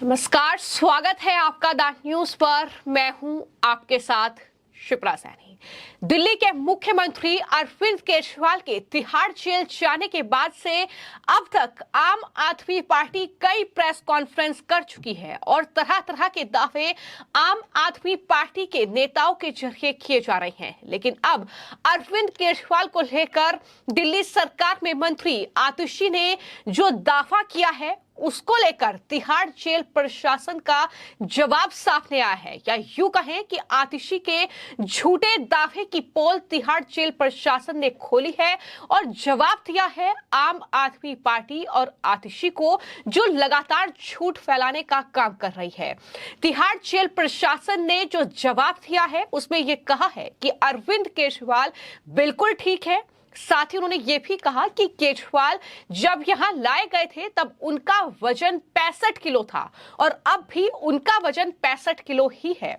नमस्कार, स्वागत है आपका द न्यूज पर। मैं हूं आपके साथ शिप्रा सैनी। दिल्ली के मुख्यमंत्री अरविंद केजरीवाल के तिहाड़ जेल जाने के बाद से अब तक आम आदमी पार्टी कई प्रेस कॉन्फ्रेंस कर चुकी है और तरह तरह के दावे आम आदमी पार्टी के नेताओं के जरिए किए जा रहे हैं। लेकिन अब अरविंद केजरीवाल को लेकर दिल्ली सरकार में मंत्री आतिशी ने जो दावा किया है उसको लेकर तिहाड़ जेल प्रशासन का जवाब सामने आया है, या यूं कहें कि आतिशी के झूठे दावे की पोल तिहाड़ जेल प्रशासन ने खोली है और जवाब दिया है आम आदमी पार्टी और आतिशी को, जो लगातार झूठ फैलाने का काम कर रही है। तिहाड़ जेल प्रशासन ने जो जवाब दिया है उसमें यह कहा है कि अरविंद केजरीवाल बिल्कुल ठीक है। साथ ही उन्होंने ये भी कहा कि केजरीवाल जब यहां लाए गए थे तब उनका वजन 65 किलो था और अब भी उनका वजन 65 किलो ही है।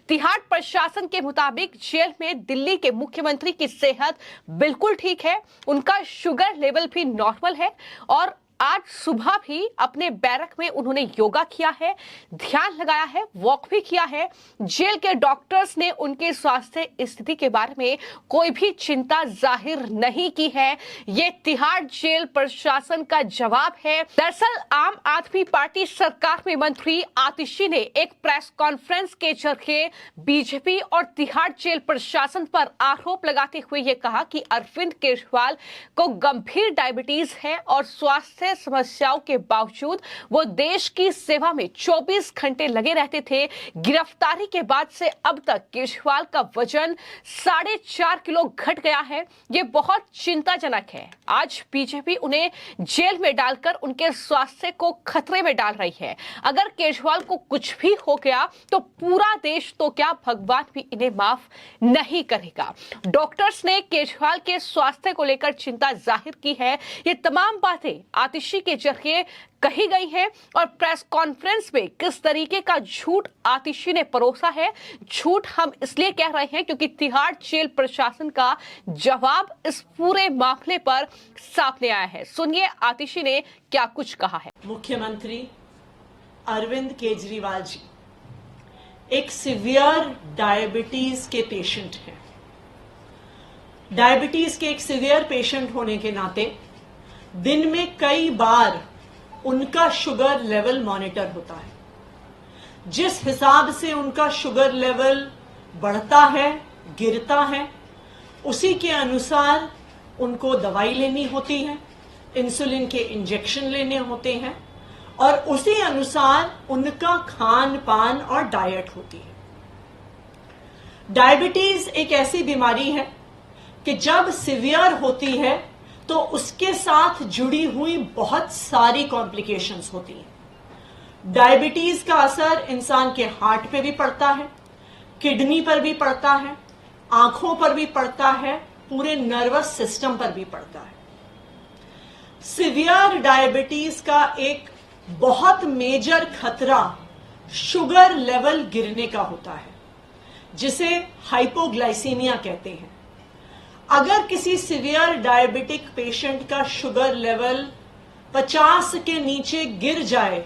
तिहाड़ प्रशासन के मुताबिक जेल में दिल्ली के मुख्यमंत्री की सेहत बिल्कुल ठीक है, उनका शुगर लेवल भी नॉर्मल है और आज सुबह भी अपने बैरक में उन्होंने योगा किया है, ध्यान लगाया है, वॉक भी किया है। जेल के डॉक्टर्स ने उनके स्वास्थ्य स्थिति के बारे में कोई भी चिंता जाहिर नहीं की है। ये तिहाड़ जेल प्रशासन का जवाब है। दरअसल आम आदमी पार्टी सरकार में मंत्री आतिशी ने एक प्रेस कॉन्फ्रेंस के जरिए बीजेपी और तिहाड़ जेल प्रशासन पर आरोप लगाते हुए ये कहा कि अरविंद केजरीवाल को गंभीर डायबिटीज है और स्वास्थ्य समस्याओं के बावजूद वो देश की सेवा में 24 घंटे लगे रहते थे। गिरफ्तारी के बाद से अब तक केजरीवाल का वजन 4.5 किलो घट गया है। ये बहुत चिंताजनक है। आज बीजेपी उन्हें जेल में डालकर उनके स्वास्थ्य को खतरे में डाल रही है। अगर केजरीवाल को कुछ भी हो गया तो पूरा देश तो क्या, भगवान भी इन्हें माफ नहीं करेगा। डॉक्टर्स ने केजरीवाल के स्वास्थ्य को लेकर चिंता जाहिर की है। ये तमाम बातें आतिशी के जरिए कही गई है और प्रेस कॉन्फ्रेंस में किस तरीके का झूठ आतिशी ने परोसा है। झूठ हम इसलिए कह रहे हैं क्योंकि तिहाड़ जेल प्रशासन का जवाब इस पूरे मामले पर सामने आया है। सुनिए आतिशी ने क्या कुछ कहा है। मुख्यमंत्री अरविंद केजरीवाल जी एक सीवियर डायबिटीज के पेशेंट हैं। डायबिटीज के एक सीवियर पेशेंट होने के नाते दिन में कई बार उनका शुगर लेवल मॉनिटर होता है। जिस हिसाब से उनका शुगर लेवल बढ़ता है, गिरता है, उसी के अनुसार उनको दवाई लेनी होती है, इंसुलिन के इंजेक्शन लेने होते हैं और उसी अनुसार उनका खान पान और डाइट होती है। डायबिटीज एक ऐसी बीमारी है कि जब सीवियर होती है तो उसके साथ जुड़ी हुई बहुत सारी कॉम्प्लिकेशंस होती हैं। डायबिटीज का असर इंसान के हार्ट पे भी पड़ता है, किडनी पर भी पड़ता है, आंखों पर भी पड़ता है, पूरे नर्वस सिस्टम पर भी पड़ता है। सीवियर डायबिटीज का एक बहुत मेजर खतरा शुगर लेवल गिरने का होता है, जिसे हाइपोग्लाइसीमिया कहते हैं। अगर किसी सीवियर डायबिटिक पेशेंट का शुगर लेवल 50 के नीचे गिर जाए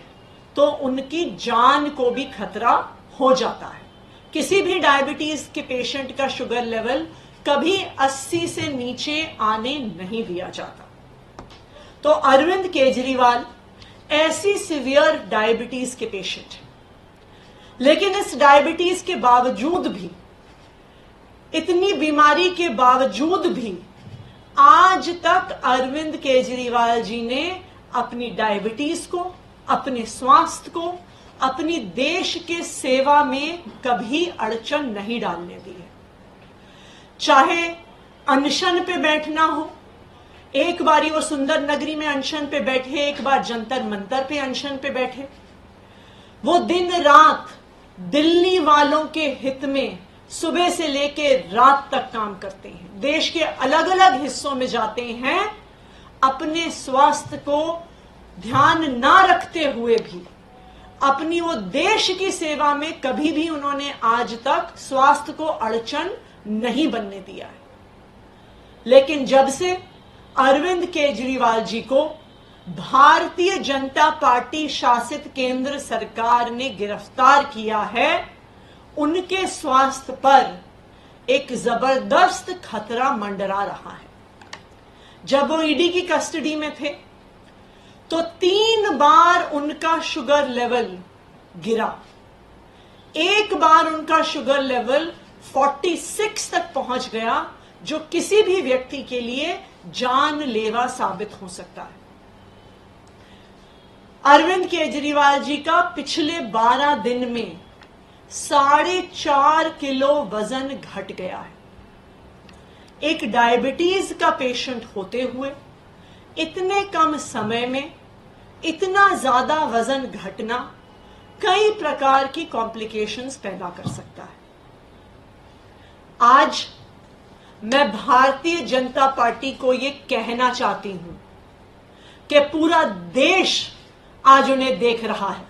तो उनकी जान को भी खतरा हो जाता है। किसी भी डायबिटीज के पेशेंट का शुगर लेवल कभी 80 से नीचे आने नहीं दिया जाता। तो अरविंद केजरीवाल ऐसी सीवियर डायबिटीज के पेशेंट हैं, लेकिन इस डायबिटीज के बावजूद भी, इतनी बीमारी के बावजूद भी आज तक अरविंद केजरीवाल जी ने अपनी डायबिटीज को, अपने स्वास्थ्य को, अपनी देश के सेवा में कभी अड़चन नहीं डालने दी है। चाहे अनशन पे बैठना हो, एक बारी वो सुंदर नगरी में अनशन पे बैठे, एक बार जंतर मंतर पे अनशन पे बैठे, वो दिन रात दिल्ली वालों के हित में सुबह से लेके रात तक काम करते हैं। देश के अलग अलग हिस्सों में जाते हैं, अपने स्वास्थ्य को ध्यान ना रखते हुए भी अपनी वो देश की सेवा में कभी भी उन्होंने आज तक स्वास्थ्य को अड़चन नहीं बनने दिया है। लेकिन जब से अरविंद केजरीवाल जी को भारतीय जनता पार्टी शासित केंद्र सरकार ने गिरफ्तार किया है, उनके स्वास्थ्य पर एक जबरदस्त खतरा मंडरा रहा है। जब वो ईडी की कस्टडी में थे तो 3 बार उनका शुगर लेवल गिरा। एक बार उनका शुगर लेवल 46 तक पहुंच गया, जो किसी भी व्यक्ति के लिए जानलेवा साबित हो सकता है। अरविंद केजरीवाल जी का पिछले 12 दिन में 4.5 किलो वजन घट गया है। एक डायबिटीज का पेशेंट होते हुए इतने कम समय में इतना ज्यादा वजन घटना कई प्रकार की कॉम्प्लिकेशंस पैदा कर सकता है। आज मैं भारतीय जनता पार्टी को यह कहना चाहती हूं कि पूरा देश आज उन्हें देख रहा है।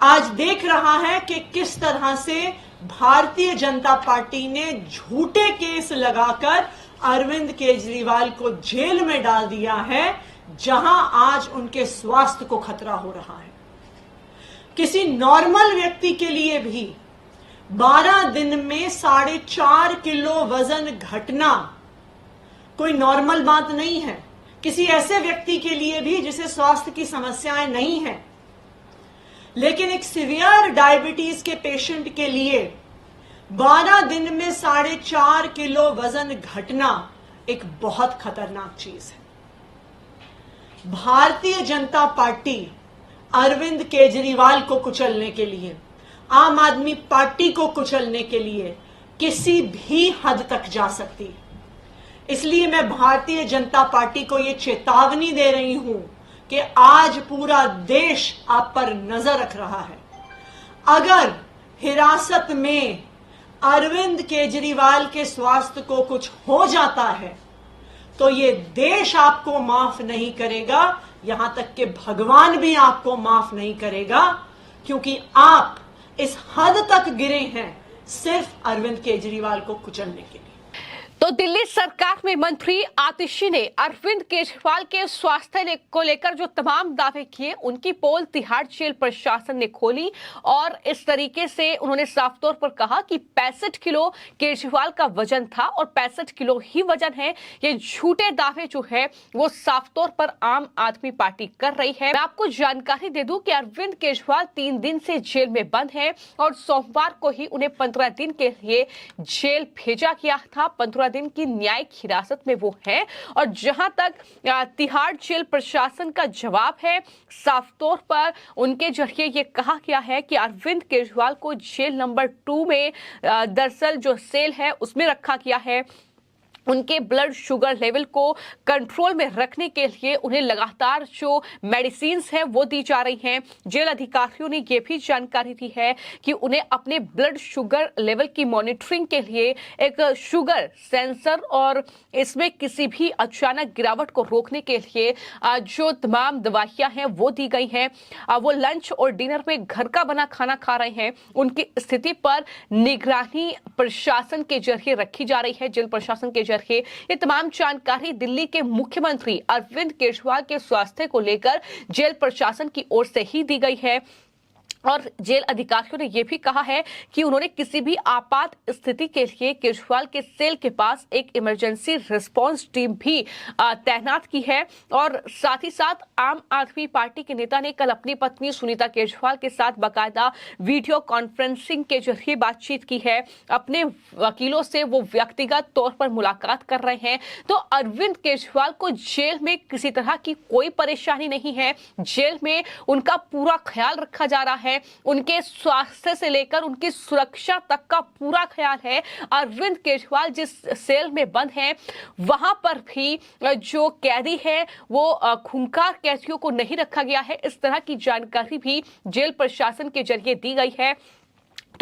आज देख रहा है कि किस तरह से भारतीय जनता पार्टी ने झूठे केस लगाकर अरविंद केजरीवाल को जेल में डाल दिया है, जहां आज उनके स्वास्थ्य को खतरा हो रहा है। किसी नॉर्मल व्यक्ति के लिए भी 12 दिन में 4.5 किलो वजन घटना कोई नॉर्मल बात नहीं है। किसी ऐसे व्यक्ति के लिए भी जिसे स्वास्थ्य की समस्याएं नहीं है, लेकिन एक सीवियर डायबिटीज के पेशेंट के लिए 12 दिन में 4.5 किलो वजन घटना एक बहुत खतरनाक चीज है। भारतीय जनता पार्टी अरविंद केजरीवाल को कुचलने के लिए, आम आदमी पार्टी को कुचलने के लिए किसी भी हद तक जा सकती है। इसलिए मैं भारतीय जनता पार्टी को यह चेतावनी दे रही हूं कि आज पूरा देश आप पर नजर रख रहा है। अगर हिरासत में अरविंद केजरीवाल के स्वास्थ्य को कुछ हो जाता है तो ये देश आपको माफ नहीं करेगा, यहां तक कि भगवान भी आपको माफ नहीं करेगा, क्योंकि आप इस हद तक गिरे हैं सिर्फ अरविंद केजरीवाल को कुचलने के लिए। तो दिल्ली सरकार में मंत्री आतिशी ने अरविंद केजरीवाल के स्वास्थ्य को लेकर जो तमाम दावे किए, उनकी पोल तिहाड़ जेल प्रशासन ने खोली और इस तरीके से उन्होंने साफ तौर पर कहा कि 65 किलो केजरीवाल का वजन था और 65 किलो ही वजन है। ये झूठे दावे जो है वो साफ तौर पर आम आदमी पार्टी कर रही है। मैं आपको जानकारी दे दूं कि अरविंद केजरीवाल 3 दिन से जेल में बंद है और सोमवार को ही उन्हें 15 दिन के लिए जेल भेजा गया था। 15 दिन की न्यायिक हिरासत में वो है और जहां तक तिहाड़ जेल प्रशासन का जवाब है, साफ तौर पर उनके जरिए ये कहा गया है कि अरविंद केजरीवाल को जेल नंबर 2 में दरअसल जो सेल है उसमें रखा गया है। उनके ब्लड शुगर लेवल को कंट्रोल में रखने के लिए उन्हें लगातार जो मेडिसिन्स हैं वो दी जा रही हैं। जेल अधिकारियों ने ये भी जानकारी दी है कि उन्हें अपने ब्लड शुगर लेवल की मॉनिटरिंग के लिए एक शुगर सेंसर और इसमें किसी भी अचानक गिरावट को रोकने के लिए जो तमाम दवाइयां हैं वो दी गई हैं। वो लंच और डिनर में घर का बना खाना खा रहे हैं। उनकी स्थिति पर निगरानी प्रशासन के जरिए रखी जा रही है, जेल प्रशासन के ये तमाम जानकारी दिल्ली के मुख्यमंत्री अरविंद केजरीवाल के स्वास्थ्य को लेकर जेल प्रशासन की ओर से ही दी गई है। और जेल अधिकारियों ने यह भी कहा है कि उन्होंने किसी भी आपात स्थिति के लिए केजरीवाल के सेल के पास एक इमरजेंसी रिस्पांस टीम भी तैनात की है। और साथ ही साथ आम आदमी पार्टी के नेता ने कल अपनी पत्नी सुनीता केजरीवाल के साथ बाकायदा वीडियो कॉन्फ्रेंसिंग के जरिए बातचीत की है। अपने वकीलों से वो व्यक्तिगत तौर पर मुलाकात कर रहे हैं। तो अरविंद केजरीवाल को जेल में किसी तरह की कोई परेशानी नहीं है। जेल में उनका पूरा ख्याल रखा जा रहा है। उनके स्वास्थ्य से लेकर उनकी सुरक्षा तक का पूरा ख्याल है। अरविंद केजरीवाल जिस सेल में बंद हैं वहां पर भी जो कैदी है वो खूंखार कैदियों को नहीं रखा गया है। इस तरह की जानकारी भी जेल प्रशासन के जरिए दी गई है।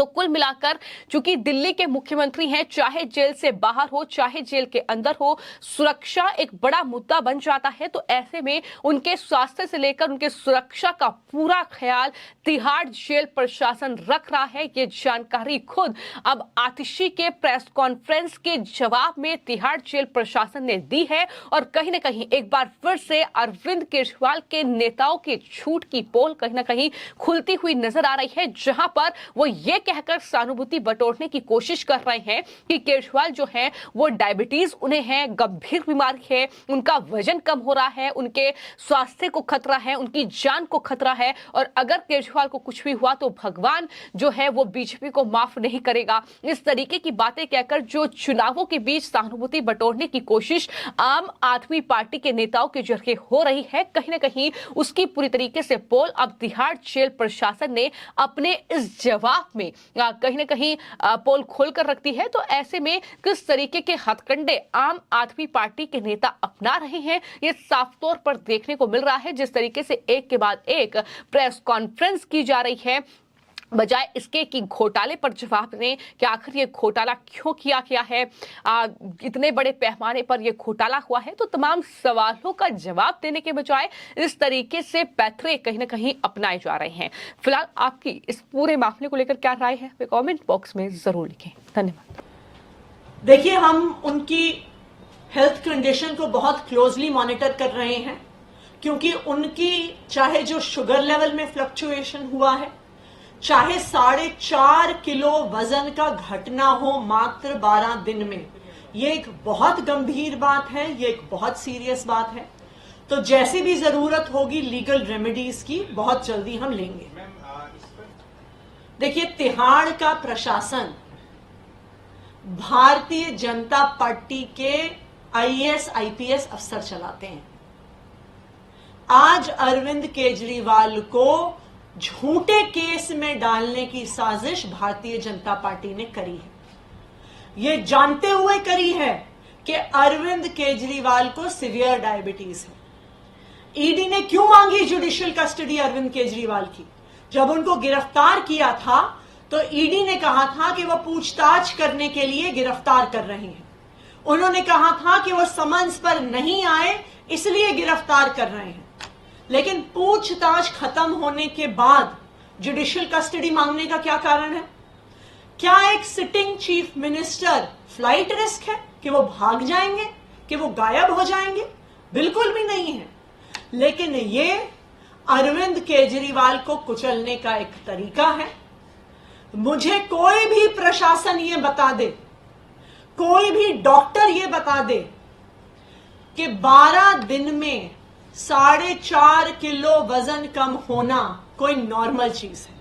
तो कुल मिलाकर चूंकि दिल्ली के मुख्यमंत्री हैं, चाहे जेल से बाहर हो चाहे जेल के अंदर हो, सुरक्षा एक बड़ा मुद्दा बन जाता है। तो ऐसे में उनके स्वास्थ्य से लेकर उनके सुरक्षा का पूरा ख्याल तिहाड़ जेल प्रशासन रख रहा है। ये जानकारी खुद अब आतिशी के प्रेस कॉन्फ्रेंस के जवाब में तिहाड़ जेल प्रशासन ने दी है। और कहीं ना कहीं एक बार फिर से अरविंद केजरीवाल के नेताओं के झूठ की पोल कहीं ना कहीं खुलती हुई नजर आ रही है, जहां पर वो ये कहकर सहानुभूति बटोरने की कोशिश कर रहे हैं कि केजरीवाल जो है वो डायबिटीज उन्हें है, गंभीर बीमारी है, उनका वजन कम हो रहा है, उनके स्वास्थ्य को खतरा है, उनकी जान को खतरा है, और अगर केजरीवाल को कुछ भी हुआ तो भगवान जो है वो बीजेपी को माफ नहीं करेगा। इस तरीके की बातें कहकर जो चुनावों के बीच सहानुभूति बटोरने की कोशिश आम आदमी पार्टी के नेताओं के जरिए हो रही है, कहीं ना कहीं उसकी पूरी तरीके से पोल अब तिहाड़ जेल प्रशासन ने अपने इस जवाब में कहीं ना कहीं पोल खोलकर रखती है। तो ऐसे में किस तरीके के हथकंडे आम आदमी पार्टी के नेता अपना रहे हैं, ये साफ तौर पर देखने को मिल रहा है। जिस तरीके से एक के बाद एक प्रेस कॉन्फ्रेंस की जा रही है, बजाय इसके कि घोटाले पर जवाब दें कि आखिर ये घोटाला क्यों किया गया है, इतने बड़े पैमाने पर ये घोटाला हुआ है, तो तमाम सवालों का जवाब देने के बजाय इस तरीके से पैथवे कहीं ना कहीं अपनाए जा रहे हैं। फिलहाल आपकी इस पूरे मामले को लेकर क्या राय है, वे कमेंट बॉक्स में जरूर लिखें। धन्यवाद। देखिए, हम उनकी हेल्थ कंडीशन को बहुत क्लोजली मॉनिटर कर रहे हैं, क्योंकि उनकी चाहे जो शुगर लेवल में फ्लक्चुएशन हुआ है, चाहे 4.5 किलो वजन का घटना हो मात्र 12 दिन में, ये एक बहुत गंभीर बात है, ये एक बहुत सीरियस बात है। तो जैसी भी जरूरत होगी लीगल रेमेडीज की, बहुत जल्दी हम लेंगे। देखिए, तिहाड़ का प्रशासन भारतीय जनता पार्टी के आईएएस आईपीएस अफसर चलाते हैं। आज अरविंद केजरीवाल को झूठे केस में डालने की साजिश भारतीय जनता पार्टी ने करी है। ये जानते हुए करी है कि अरविंद केजरीवाल को सीवियर डायबिटीज है। ईडी ने क्यों मांगी जुडिशियल कस्टडी अरविंद केजरीवाल की? जब उनको गिरफ्तार किया था तो ईडी ने कहा था कि वो पूछताछ करने के लिए गिरफ्तार कर रहे हैं। उन्होंने कहा था कि वो समन्स पर नहीं आए इसलिए गिरफ्तार कर रहे हैं। लेकिन पूछताछ खत्म होने के बाद जुडिशियल कस्टडी मांगने का क्या कारण है? क्या एक sitting chief minister flight risk है कि वो भाग जाएंगे, कि वो गायब हो जाएंगे? बिल्कुल भी नहीं है। लेकिन ये अरविंद केजरीवाल को कुचलने का एक तरीका है। मुझे कोई भी प्रशासन ये बता दे, कोई भी डॉक्टर ये बता दे कि 12 दिन में 4.5 किलो वजन कम होना कोई नॉर्मल चीज है।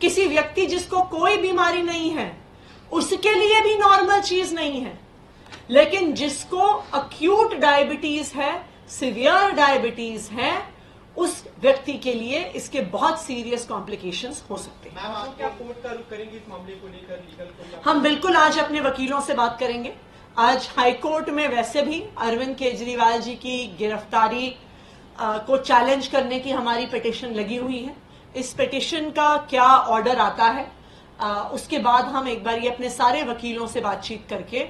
किसी व्यक्ति जिसको कोई बीमारी नहीं है उसके लिए भी नॉर्मल चीज नहीं है। लेकिन जिसको अक्यूट डायबिटीज है, सीवियर डायबिटीज है, उस व्यक्ति के लिए इसके बहुत सीरियस कॉम्प्लिकेशंस हो सकते हैं। आप क्या कोर्ट का रुख करेंगे इस मामले को लेकर? लीगल को हम बिल्कुल आज अपने वकीलों से बात करेंगे। आज हाईकोर्ट में वैसे भी अरविंद केजरीवाल जी की गिरफ्तारी को चैलेंज करने की हमारी पिटीशन लगी हुई है। इस पिटीशन का क्या ऑर्डर आता है उसके बाद हम एक बार ये अपने सारे वकीलों से बातचीत करके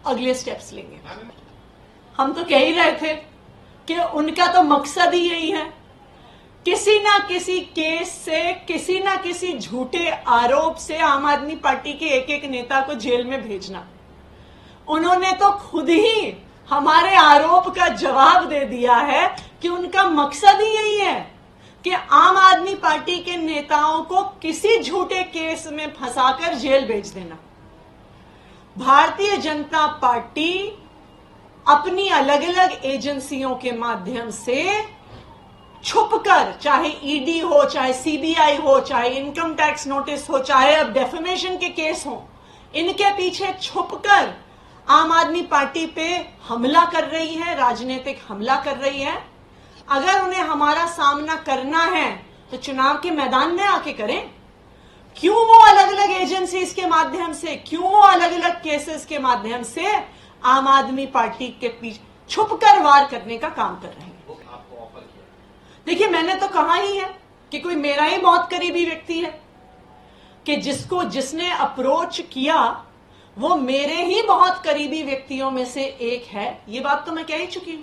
अगले स्टेप्स लेंगे। हम तो कह ही रहे थे कि उनका तो मकसद ही यही है, किसी ना किसी केस से, किसी ना किसी झूठे आरोप से आम आदमी पार्टी के एक एक नेता को जेल में भेजना। उन्होंने तो खुद ही हमारे आरोप का जवाब दे दिया है कि उनका मकसद ही यही है कि आम आदमी पार्टी के नेताओं को किसी झूठे केस में फंसाकर जेल भेज देना। भारतीय जनता पार्टी अपनी अलग अलग एजेंसियों के माध्यम से छुपकर, चाहे ईडी हो, चाहे सीबीआई हो, चाहे इनकम टैक्स नोटिस हो, चाहे अब डेफेमेशन के केस हो, इनके पीछे छुपकर आम आदमी पार्टी पे हमला कर रही है, राजनीतिक हमला कर रही है। अगर उन्हें हमारा सामना करना है तो चुनाव के मैदान में आके करें। क्यों वो अलग अलग एजेंसीज के माध्यम से, क्यों वो अलग अलग केसेस के माध्यम से आम आदमी पार्टी के पीछे छुपकर वार करने का काम कर रहे हैं? देखिए, मैंने तो कहा ही है कि कोई मेरा ही बहुत करीबी व्यक्ति है। कि जिसने अप्रोच किया वो मेरे ही बहुत करीबी व्यक्तियों में से एक है, ये बात तो मैं कह ही चुकी हूं।